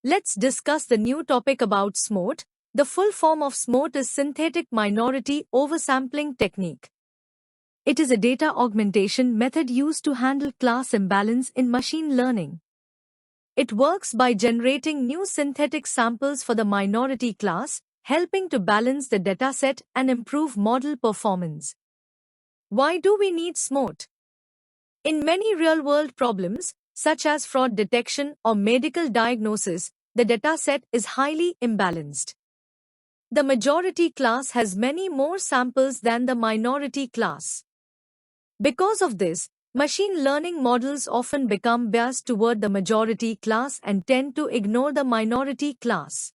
Let's discuss the new topic about SMOT. The full form of SMOT is Synthetic Minority Oversampling Technique. It is a data augmentation method used to handle class imbalance in machine learning. It works by generating new synthetic samples for the minority class, helping to balance the dataset and improve model performance. Why do we need SMOT? In many real-world problems, such as fraud detection or medical diagnosis, the dataset is highly imbalanced. The majority class has many more samples than the minority class. Because of this, machine learning models often become biased toward the majority class and tend to ignore the minority class.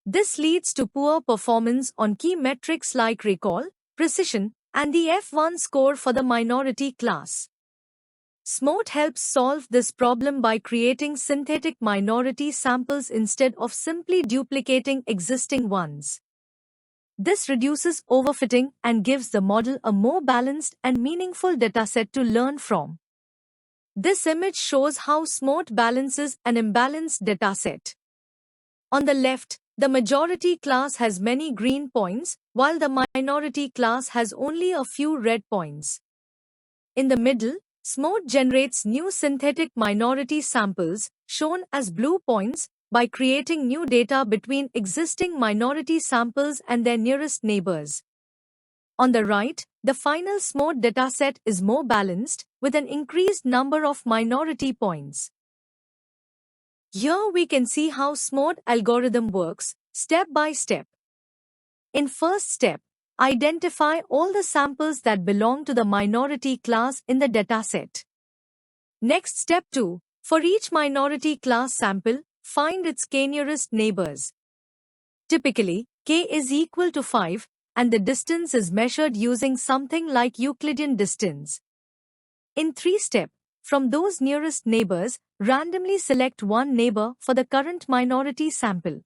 This leads to poor performance on key metrics like recall, precision, and the F1 score for the minority class. SMOT helps solve this problem by creating synthetic minority samples instead of simply duplicating existing ones. This reduces overfitting and gives the model a more balanced and meaningful dataset to learn from. This image shows how SMOT balances an imbalanced dataset. On the left, the majority class has many green points, while the minority class has only a few red points. In the middle, SMOT generates new synthetic minority samples, shown as blue points, by creating new data between existing minority samples and their nearest neighbors. On the right, the final SMOT dataset is more balanced, with an increased number of minority points. Here we can see how SMOT algorithm works, step by step. In first step, identify all the samples that belong to the minority class in the dataset. Next, step 2. For each minority class sample, find its k-nearest neighbors. Typically, k is equal to 5, and the distance is measured using something like Euclidean distance. In 3 step, from those nearest neighbors, randomly select one neighbor for the current minority sample.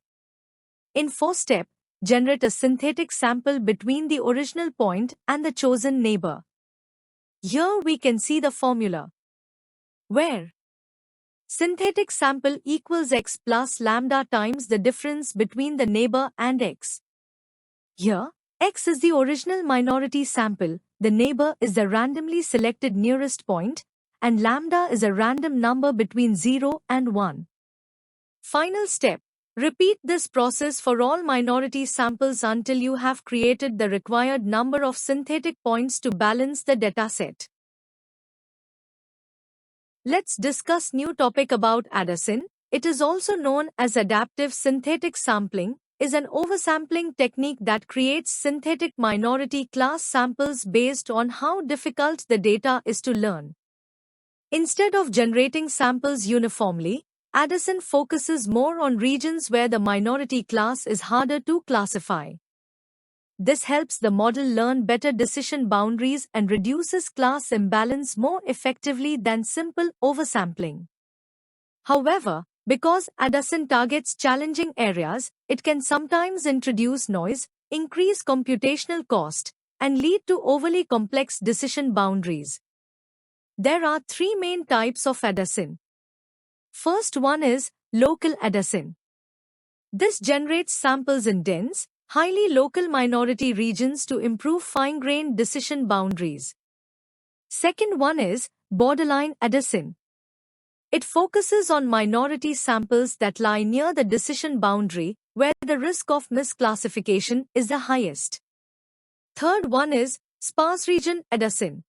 In 4 step, generate a synthetic sample between the original point and the chosen neighbor. Here we can see the formula, where synthetic sample equals x plus lambda times the difference between the neighbor and x. Here, x is the original minority sample, the neighbor is the randomly selected nearest point, and lambda is a random number between 0 and 1. Final step. Repeat this process for all minority samples until you have created the required number of synthetic points to balance the dataset. Let's discuss new topic about ADASYN. It is also known as adaptive synthetic sampling, is an oversampling technique that creates synthetic minority class samples based on how difficult the data is to learn. Instead of generating samples uniformly, ADASYN focuses more on regions where the minority class is harder to classify. This helps the model learn better decision boundaries and reduces class imbalance more effectively than simple oversampling. However, because ADASYN targets challenging areas, it can sometimes introduce noise, increase computational cost, and lead to overly complex decision boundaries. There are 3 main types of ADASYN. First one is local ADASYN. This generates samples in dense, highly local minority regions to improve fine-grained decision boundaries. Second one is borderline ADASYN. It focuses on minority samples that lie near the decision boundary, where the risk of misclassification is the highest. Third one is sparse region ADASYN.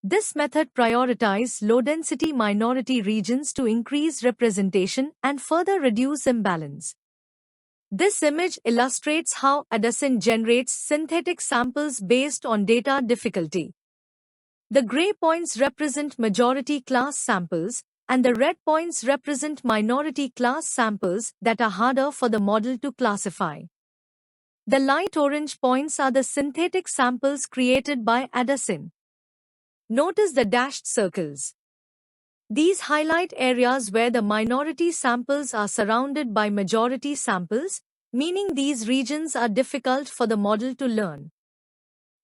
This method prioritizes low-density minority regions to increase representation and further reduce imbalance. This image illustrates how ADASYN generates synthetic samples based on data difficulty. The gray points represent majority class samples, and the red points represent minority class samples that are harder for the model to classify. The light orange points are the synthetic samples created by ADASYN. Notice the dashed circles. These highlight areas where the minority samples are surrounded by majority samples, meaning these regions are difficult for the model to learn.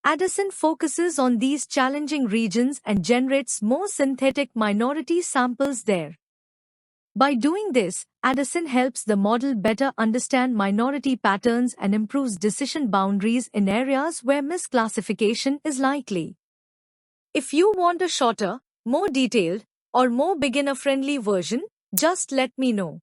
ADASYN focuses on these challenging regions and generates more synthetic minority samples there. By doing this, Addison helps the model better understand minority patterns and improves decision boundaries in areas where misclassification is likely. If you want a shorter, more detailed, or more beginner-friendly version, just let me know.